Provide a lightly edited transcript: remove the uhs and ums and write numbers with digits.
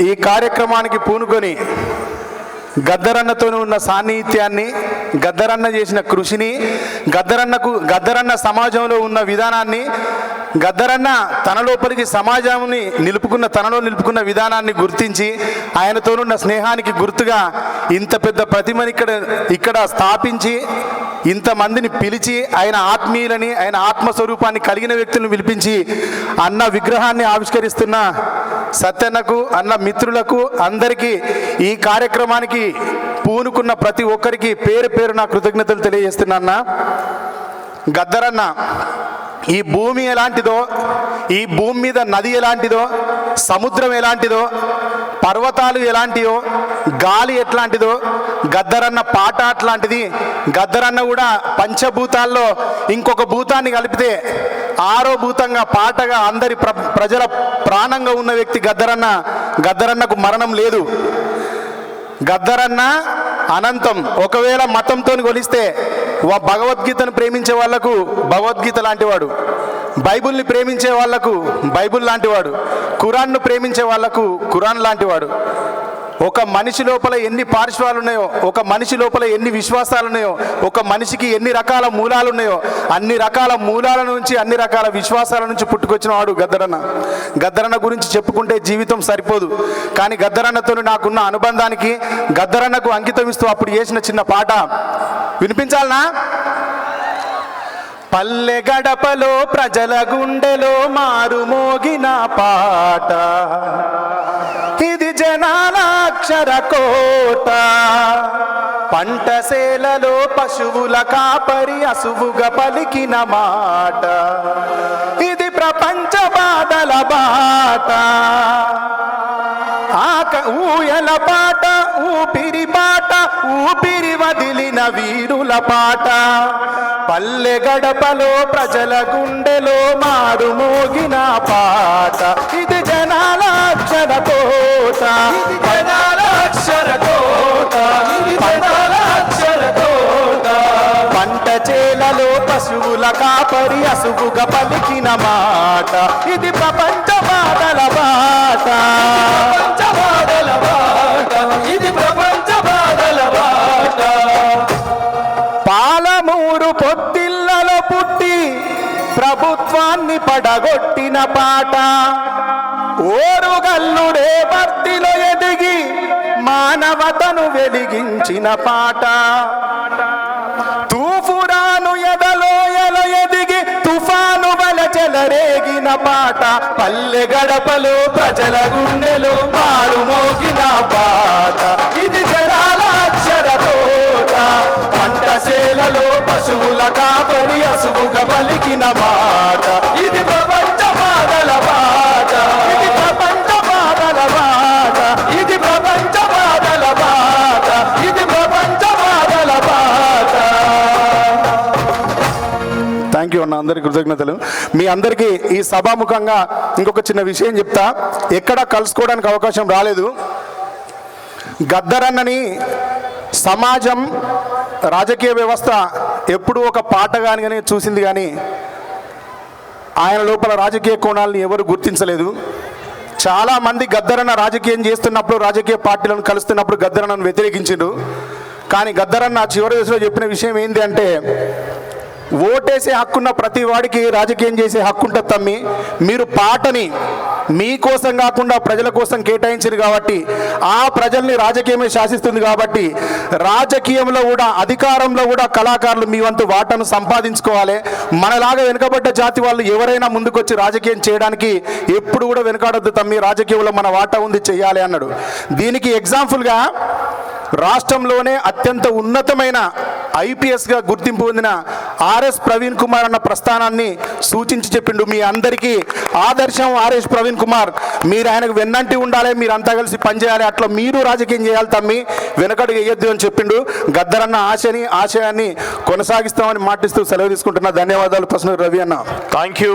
ఈ కార్యక్రమానికి పూనుకొని గద్దరన్నతో ఉన్న సాన్నిహిత్యాన్ని, గద్దరన్న చేసిన కృషిని, గద్దరన్న సమాజంలో ఉన్న విధానాన్ని, గద్దరన్న తన లోపలికి సమాజాన్ని తనలో నిలుపుకున్న విధానాన్ని గుర్తించి ఆయనతోనున్న స్నేహానికి గుర్తుగా ఇంత పెద్ద ప్రతిమని ఇక్కడ స్థాపించి ఇంతమందిని పిలిచి ఆయన ఆత్మీయులని, ఆయన ఆత్మస్వరూపాన్ని కలిగిన వ్యక్తులను పిలిపించి అన్న విగ్రహాన్ని ఆవిష్కరిస్తున్న సత్యన్నకు, అన్న మిత్రులకు అందరికీ, ఈ కార్యక్రమానికి పూనుకున్న ప్రతి ఒక్కరికి పేరు పేరు నా కృతజ్ఞతలు తెలియజేస్తున్నా. గద్దరన్న ఈ భూమి ఎలాంటిదో, ఈ భూమి మీద నది ఎలాంటిదో, సముద్రం ఎలాంటిదో, పర్వతాలు ఎలాంటివో, గాలి ఎట్లాంటిదో, గద్దరన్న పాట అట్లాంటిది. గద్దరన్న కూడా పంచభూతాల్లో ఇంకొక భూతాన్ని కలిపితే ఆరో భూతంగా, పాటగా అందరి ప్రజల ప్రాణంగా ఉన్న వ్యక్తి గద్దరన్న. గద్దరన్నకు మరణం లేదు. గద్దరన్న అనంతం. ఒకవేళ మతంతో కొలిస్తే భగవద్గీతను ప్రేమించే వాళ్లకు భగవద్గీత లాంటివాడు, బైబుల్ని ప్రేమించే వాళ్లకు బైబుల్ లాంటివాడు, ఖురాన్ను ప్రేమించే వాళ్లకు ఖురాన్ లాంటివాడు. ఒక మనిషి లోపల ఎన్ని పార్శ్వాలు ఉన్నాయో, ఒక మనిషి లోపల ఎన్ని విశ్వాసాలు ఉన్నాయో, ఒక మనిషికి ఎన్ని రకాల మూలాలు ఉన్నాయో, అన్ని రకాల మూలాల నుంచి, అన్ని రకాల విశ్వాసాల నుంచి పుట్టుకొచ్చిన వాడు గద్దరన్న. గద్దరన్న గురించి చెప్పుకుంటే జీవితం సరిపోదు. కానీ గద్దరన్నతో నాకున్న అనుబంధానికి, గద్దరన్నకు అంకితం ఇస్తూ అప్పుడు చేసిన చిన్న పాట వినిపించాలనా? పల్లె గడపలో ప్రజల గుండెలో మారుమోగిన పాట, ఇది జనాల అక్షర కోట. పంటసేలలో పశువుల కాపరి అసువుగా పలికిన మాట, ఇది ప్రపంచ బాధల బాట. ఊయల పాట, ఊపిరి పాట, ఊపిరి వదిలిన వీరుల పాట. పల్లె గడపలో ప్రజల గుండెలో మారుమోగిన పాట, ఇది జనాల అక్షర కోట, జనాల అక్షర కోట, జనాల అక్షర కోట. పంట చేలలో పశువుల కాపరి అసువుగా పలికిన మాట, ఇది ప్రపంచ బాధల బాట, ప్రపంచ బాధల బాట, ఇది ప్రపంచ బాధల బాట. పాలమూరు పొత్తిళ్లలో పుట్టి ప్రభుత్వాన్ని పడగొట్టిన పాట, ఓరుగల్లుడే భర్తిలో ఎదిగి మానవతను వెలిగించిన పాట. తూఫురాను ఎదలోయలో ఎదిగి తుఫాను వల చెలరేగిన పాట, పల్లె గడపలో ప్రజల గుండెలో మారుమోగిన పాట, ఇది జనాల అక్షర కోట. పంటసేలలో పశువుల కాపరి అసువుగా పలికిన మాట, ఇది ప్రపంచ బాధల బాట, ఇది ప్రపంచ బాధల బాట, ఇది ప్రపంచ బాధల బాట, ఇది ప్రపంచ బాధల బాట. థ్యాంక్ యూ అన్న, అందరికీ కృతజ్ఞతలు. మీ అందరికీ ఈ సభాముఖంగా ఇంకొక చిన్న విషయం చెప్తా. ఎక్కడా కలుసుకోవడానికి అవకాశం రాలేదు. గద్దరన్నని సమాజం, రాజకీయ వ్యవస్థ ఎప్పుడూ ఒక పాటగానిగానే చూసింది, కానీ ఆయన లోపల రాజకీయ కోణాలను ఎవరు గుర్తించలేదు. చాలామంది గద్దరన్న రాజకీయం చేస్తున్నప్పుడు, రాజకీయ పార్టీలను కలుస్తున్నప్పుడు గద్దరన్నను వ్యతిరేకించిండు. కానీ గద్దరన్న చివరి దశలో చెప్పిన విషయం ఏంటి అంటే, ఓటేసే హక్కున్న ప్రతి వాడికి రాజకీయం చేసే హక్కు ఉంటుంది తమ్మి. మీరు పాటని మీకోసం కాకుండా ప్రజల కోసం కేటాయించారు కాబట్టి, ఆ ప్రజల్ని రాజకీయమే శాసిస్తుంది కాబట్టి, రాజకీయంలో కూడా, అధికారంలో కూడా కళాకారులు మీ వంతు వాటాను సంపాదించుకోవాలి. మనలాగా వెనుకబడ్డ జాతి వాళ్ళు ఎవరైనా ముందుకొచ్చి రాజకీయం చేయడానికి ఎప్పుడు కూడా వెనుకాడొద్దు తమ్మి, రాజకీయంలో మన వాటా ఉంది, చెయ్యాలి అన్నాడు. దీనికి ఎగ్జాంపుల్గా రాష్ట్రంలోనే అత్యంత ఉన్నతమైన ఐపీఎస్గా గుర్తింపు పొందిన ఆర్ఎస్ ప్రవీణ్ కుమార్ అన్న ప్రస్థానాన్ని సూచించి చెప్పిండు. మీ అందరికీ ఆదర్శం ఆర్ఎస్ ప్రవీణ్ కుమార్. మీరు ఆయనకు వెన్నంటి ఉండాలి, మీరంతా కలిసి పనిచేయాలి, అట్లా మీరు రాజకీయం చేయాలి తమ్మి, వెనకడుగు వేయొద్దు అని చెప్పిండు. గద్దరన్న ఆశయాన్ని కొనసాగిస్తామని మాటిస్తూ సెలవు తీసుకుంటున్నా. ధన్యవాదాలు. ప్రశ్న రవి అన్న. Thank you.